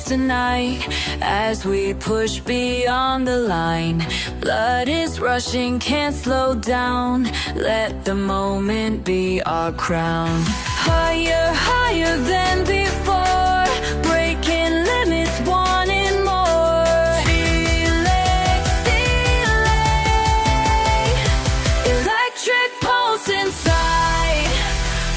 tonight as we push beyond the line. Blood is rushing, can't slow down. Let the moment be our crown. Higher, higher than before, breaking limits, wanting more. Feeling, feeling, electric pulse inside,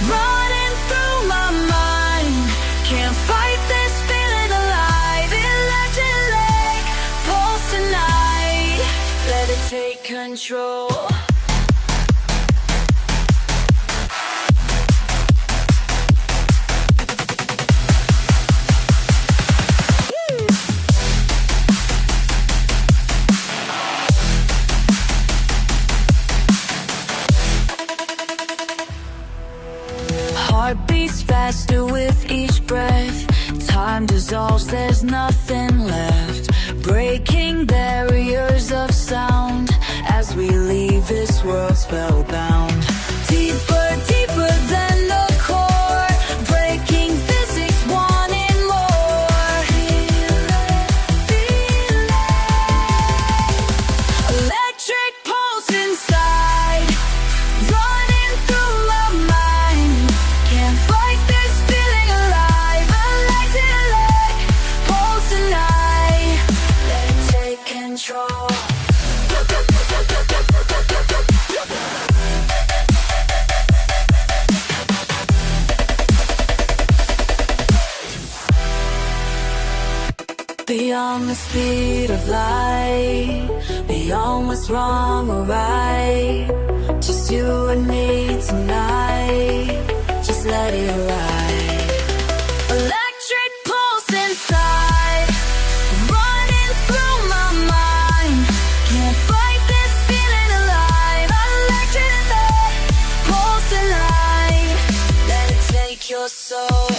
running through my mind. Can't fight this feeling alive. Electric pulse tonight, let it take control. Heart beats faster with each breath. Time dissolves, there's nothing left. Breaking barriers of sound as we leave this world spellbound. Deeper, deeper than the core, breaking physics, wanting more. Electric pulse inside, running through my mind. Can't fight this feeling alive. Electric pulse tonight, let it take control. Beyond the speed of light, beyond what's wrong or right, just you and me tonight, just let it ride. Electric pulse inside, running through my mind. Can't fight this feeling alive. Electric pulse tonight, let it take your soul.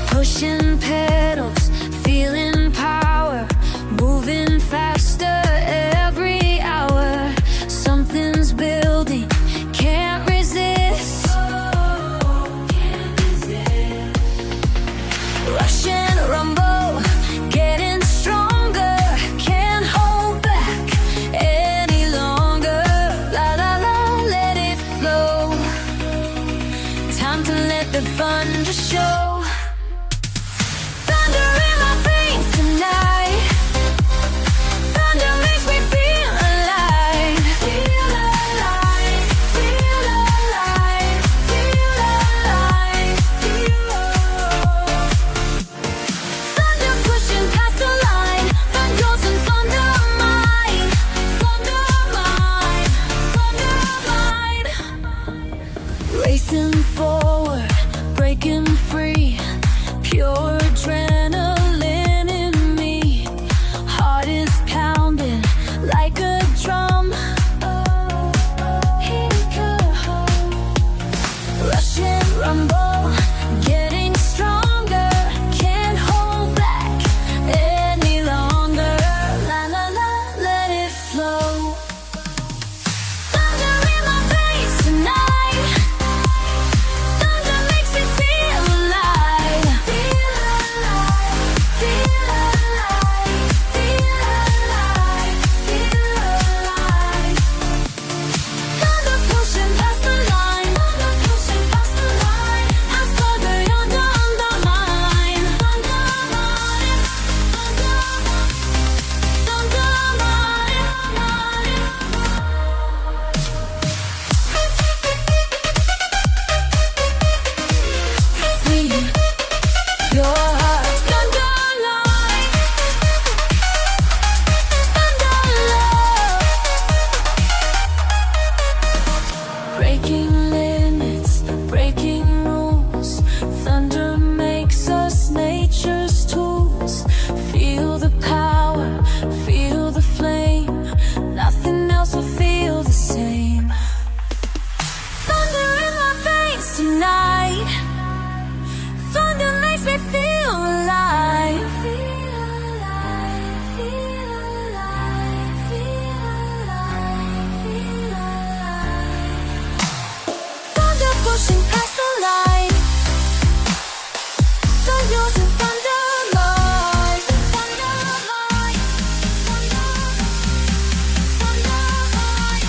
Pushing pedals, feeling power, moving faster every hour. Something's building, can't resist. Rushing rumble, getting stronger, can't hold back any longer. La la la, let it flow. Time to let the thunder show. Racing forward, breaking free, pure adrenaline in me. Heart is pounding like a drum. Rushing rumble, getting stronger, can't hold back any longer. La la la, let it flow. Thunder in my face tonight. Thunder makes me feel alive. Feel alive. pushing past the line. Don't use it thunderline. Thunderline. Thunderline.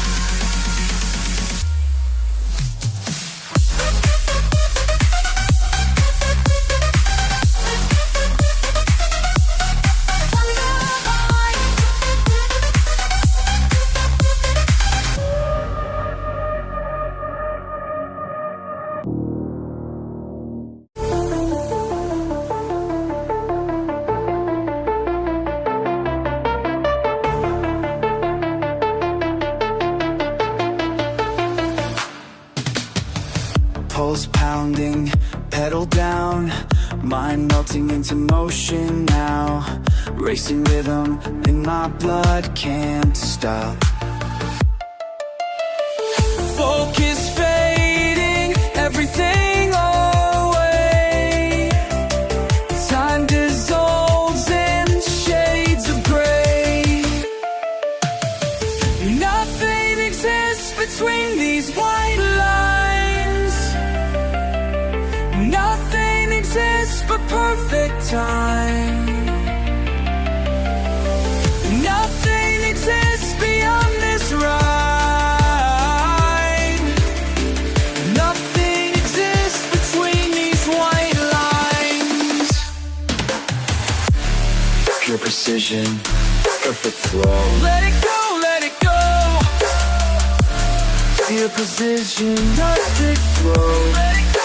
Pulse pounding, pedal down, mind melting into motion now. Racing rhythm in my blood, can't stop. Focus fading, everything away. Time dissolves in shades of gray. Nothing exists between these white lines. Nothing exists but perfect time. Nothing exists beyond this ride. Nothing exists between these white lines. Pure precision, perfect flow. Let it go, let it go. Pure precision, perfect flow. Let it go.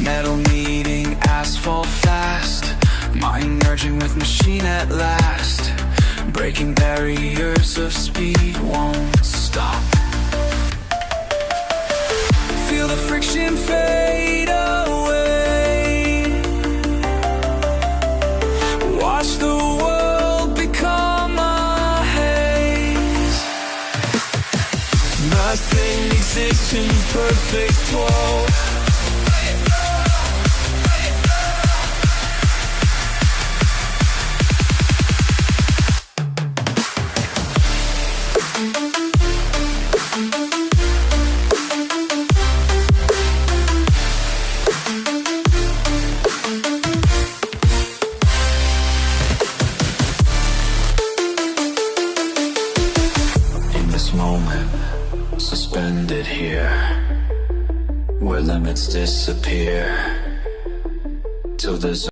Metal meeting asphalt fast, mind merging with machine at last. Breaking barriers of speed won't stop. Feel the friction fade away. Watch the world become a haze. Nothing exists in perfect flow. Moment, suspended here, where limits disappear, till there's